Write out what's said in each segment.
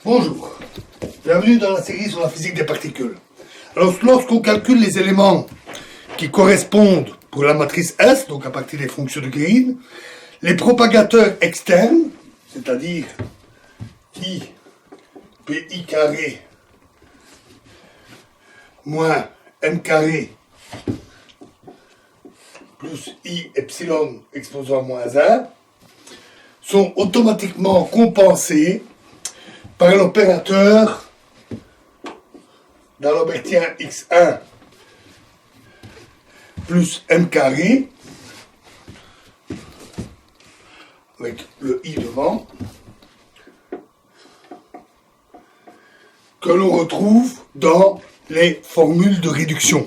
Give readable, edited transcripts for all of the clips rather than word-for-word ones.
Bonjour, bienvenue dans la série sur la physique des particules. Alors lorsqu'on calcule les éléments qui correspondent pour la matrice S, donc à partir des fonctions de Green, les propagateurs externes, c'est-à-dire I, PI carré moins M carré plus I epsilon exposant moins 1, sont automatiquement compensés par l'opérateur d'Albertien x1 plus m carré, avec le i devant, que l'on retrouve dans les formules de réduction.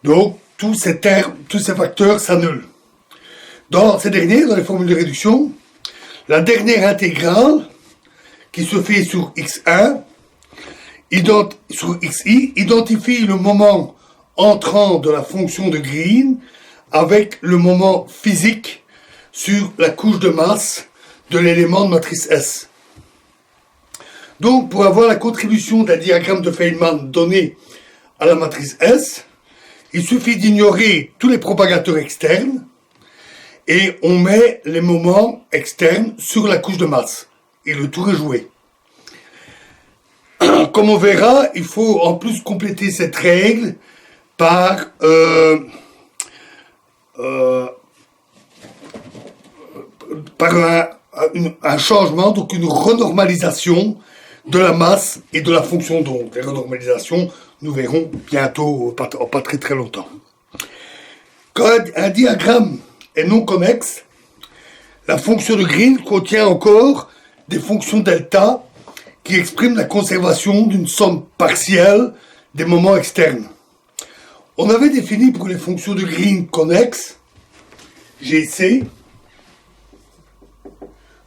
Donc, tous ces facteurs s'annulent. Dans ces derniers, dans les formules de réduction, la dernière intégrale qui se fait sur x1, sur xi, identifie le moment entrant de la fonction de Green avec le moment physique sur la couche de masse de l'élément de matrice S. Donc, pour avoir la contribution d'un diagramme de Feynman donné à la matrice S, il suffit d'ignorer tous les propagateurs externes et on met les moments externes sur la couche de masse. Et le tour est joué. Comme on verra, il faut en plus compléter cette règle par un changement, donc une renormalisation de la masse et de la fonction d'onde. Les renormalisations, nous verrons bientôt, pas très très longtemps. Quand un diagramme est non connexe, la fonction de Green contient encore des fonctions delta qui expriment la conservation d'une somme partielle des moments externes. On avait défini pour les fonctions de Green connexes, GC,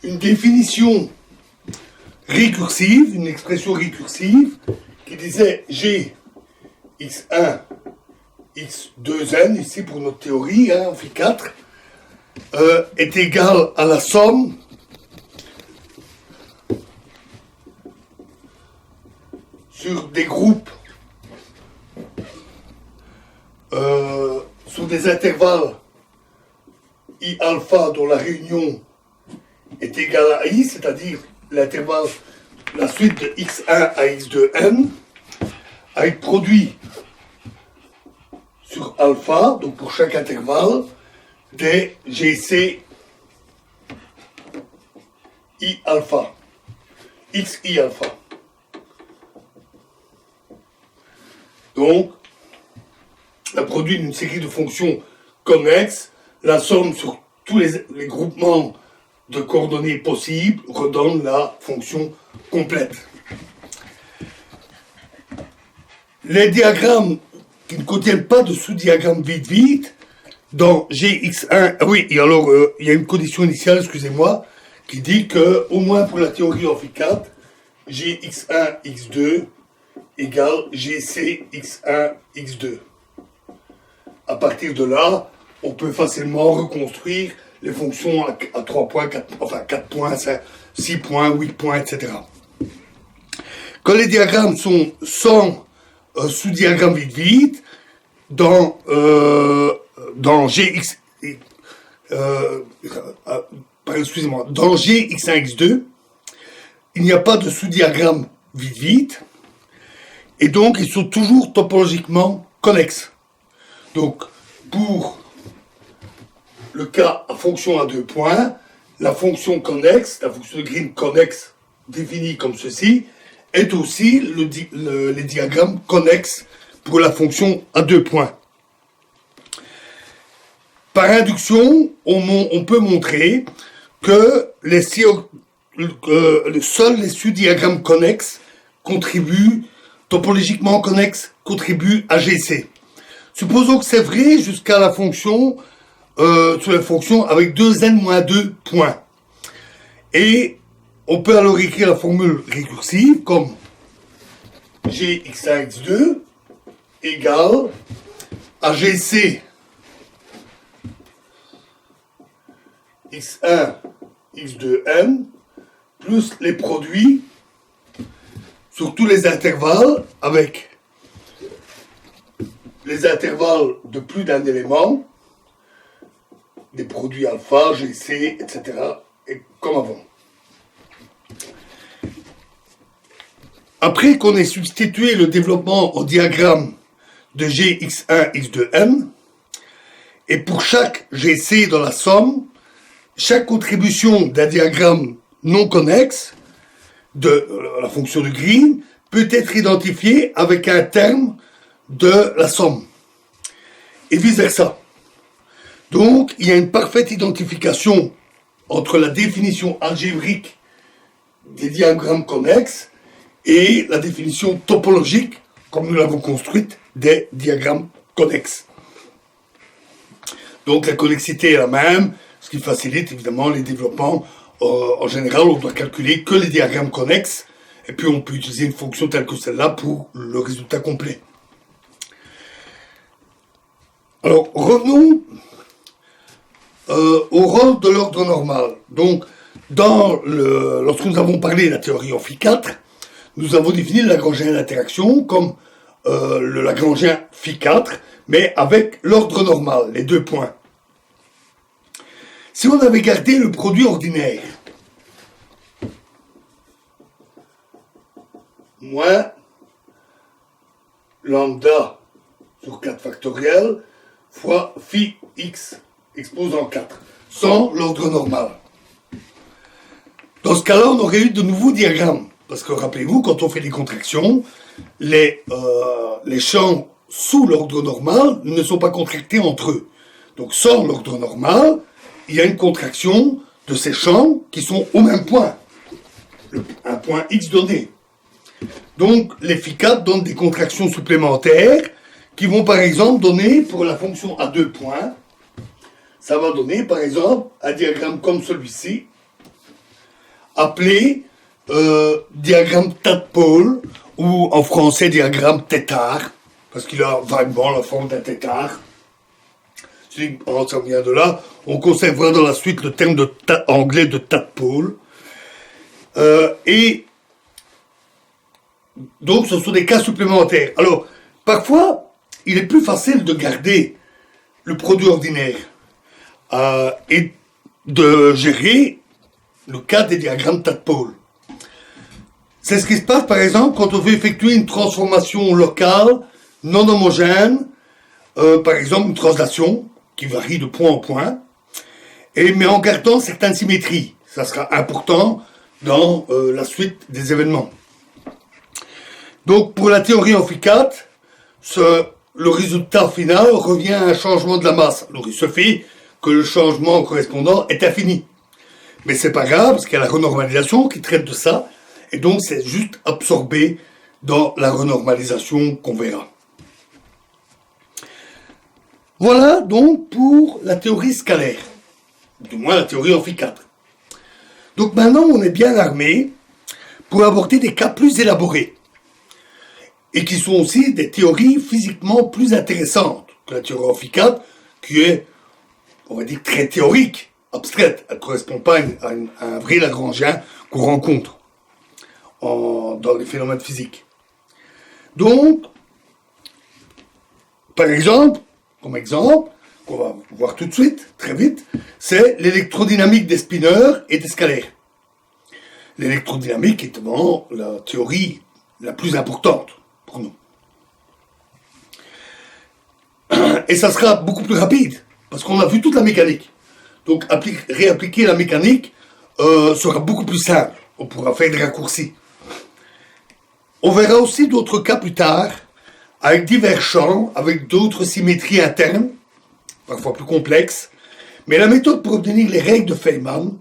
une définition récursive, une expression récursive qui disait G x1 x2n, ici pour notre théorie, en phi 4, est égal à la somme sur des groupes, sur des intervalles I alpha dont la réunion est égale à I, c'est-à-dire l'intervalle, la suite de x1 à x2n, avec produit sur alpha, donc pour chaque intervalle, des GC I alpha, XI alpha. Donc, le produit d'une série de fonctions connexes, la somme sur tous les groupements de coordonnées possibles redonne la fonction complète. Les diagrammes qui ne contiennent pas de sous-diagramme vide-vide, dans Gx1, oui, et alors il y a une condition initiale, excusez-moi, qui dit que, au moins pour la théorie en phi 4, Gx1, x2 égale Gc x1, x2. À partir de là, on peut facilement reconstruire les fonctions à 3 points, 4 points, 6 points, 8 points, etc. Quand les diagrammes sont sans sous-diagramme vide-vide, dans Gx, dans Gx1, x2, il n'y a pas de sous-diagramme vide-vide, et donc ils sont toujours topologiquement connexes. Donc, pour le cas à fonction à 2 points, la fonction connexe, la fonction de Green connexe définie comme ceci, est aussi les diagrammes connexes pour la fonction à 2 points. Par induction, on peut montrer que seuls les sous-diagrammes connexes topologiquement connexes, contribuent à GC. Supposons que c'est vrai jusqu'à la fonction, sur la fonction avec 2n-2 points. Et on peut alors écrire la formule récursive comme Gx1, x2 égale à GC x1, x2n plus les produits sur tous les intervalles avec les intervalles de plus d'un élément, des produits alpha, GC, etc. et comme avant. Après qu'on ait substitué le développement au diagramme de Gx1, x2n, et pour chaque GC dans la somme, chaque contribution d'un diagramme non connexe de la fonction de Green peut être identifiée avec un terme de la somme, et vice-versa. Donc, il y a une parfaite identification entre la définition algébrique des diagrammes connexes et la définition topologique, comme nous l'avons construite, des diagrammes connexes. Donc la connexité est la même, ce qui facilite évidemment les développements. En général, on doit calculer que les diagrammes connexes, et puis on peut utiliser une fonction telle que celle-là pour le résultat complet. Alors, revenons au rôle de l'ordre normal. Donc, lorsque nous avons parlé de la théorie en Phi4, nous avons défini le Lagrangien d'interaction comme le Lagrangien Phi4, mais avec l'ordre normal, les deux points. Si on avait gardé le produit ordinaire, moins lambda sur 4 factoriel fois phi x exposant 4, sans l'ordre normal. Dans ce cas-là, on aurait eu de nouveaux diagrammes. Parce que rappelez-vous, quand on fait des contractions, les champs sous l'ordre normal ne sont pas contractés entre eux. Donc sans l'ordre normal, il y a une contraction de ces champs qui sont au même point. Un point x donné. Donc les Phi4 donnent des contractions supplémentaires qui vont par exemple donner, pour la fonction à deux points, ça va donner par exemple un diagramme comme celui-ci, appelé diagramme Tadpole, ou en français diagramme tétard, parce qu'il a vaguement la forme d'un tétard. Si ça vient de là, on conservera dans la suite le terme anglais de Tadpole. Et donc ce sont des cas supplémentaires. Alors, parfois, il est plus facile de garder le produit ordinaire et de gérer le cas des diagrammes Tadpole. C'est ce qui se passe, par exemple, quand on veut effectuer une transformation locale non homogène, par exemple une translation qui varie de point en point, mais en gardant certaines symétries. Ça sera important dans la suite des événements. Donc, pour la théorie en Phi4, le résultat final revient à un changement de la masse. Alors, il se fait que le changement correspondant est infini. Mais c'est pas grave, parce qu'il y a la renormalisation qui traite de ça, et donc c'est juste absorbé dans la renormalisation qu'on verra. Voilà donc pour la théorie scalaire, du moins la théorie en Phi4. Donc maintenant on est bien armé pour aborder des cas plus élaborés, et qui sont aussi des théories physiquement plus intéressantes que la théorie en Phi4, qui est, on va dire, très théorique, abstraite. Elle ne correspond pas à un vrai Lagrangien qu'on rencontre dans les phénomènes physiques. Donc, par exemple, comme exemple, qu'on va voir tout de suite, très vite, c'est l'électrodynamique des spineurs et des scalaires. L'électrodynamique est évidemment la théorie la plus importante pour nous. Et ça sera beaucoup plus rapide, parce qu'on a vu toute la mécanique. Donc réappliquer la mécanique sera beaucoup plus simple. On pourra faire des raccourcis. On verra aussi d'autres cas plus tard, avec divers champs, avec d'autres symétries internes, parfois plus complexes. Mais la méthode pour obtenir les règles de Feynman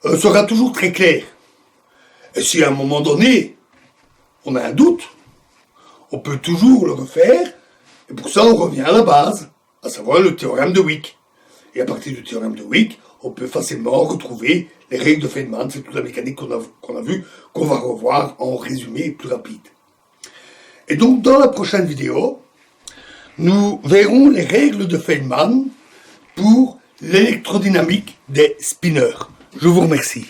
sera toujours très claire. Et si à un moment donné, on a un doute, on peut toujours le refaire, et pour ça on revient à la base, à savoir le théorème de Wick. Et à partir du théorème de Wick, on peut facilement retrouver les règles de Feynman. C'est toute la mécanique qu'on a vue, qu'on va revoir en résumé plus rapide. Et donc, dans la prochaine vidéo, nous verrons les règles de Feynman pour l'électrodynamique des spineurs. Je vous remercie.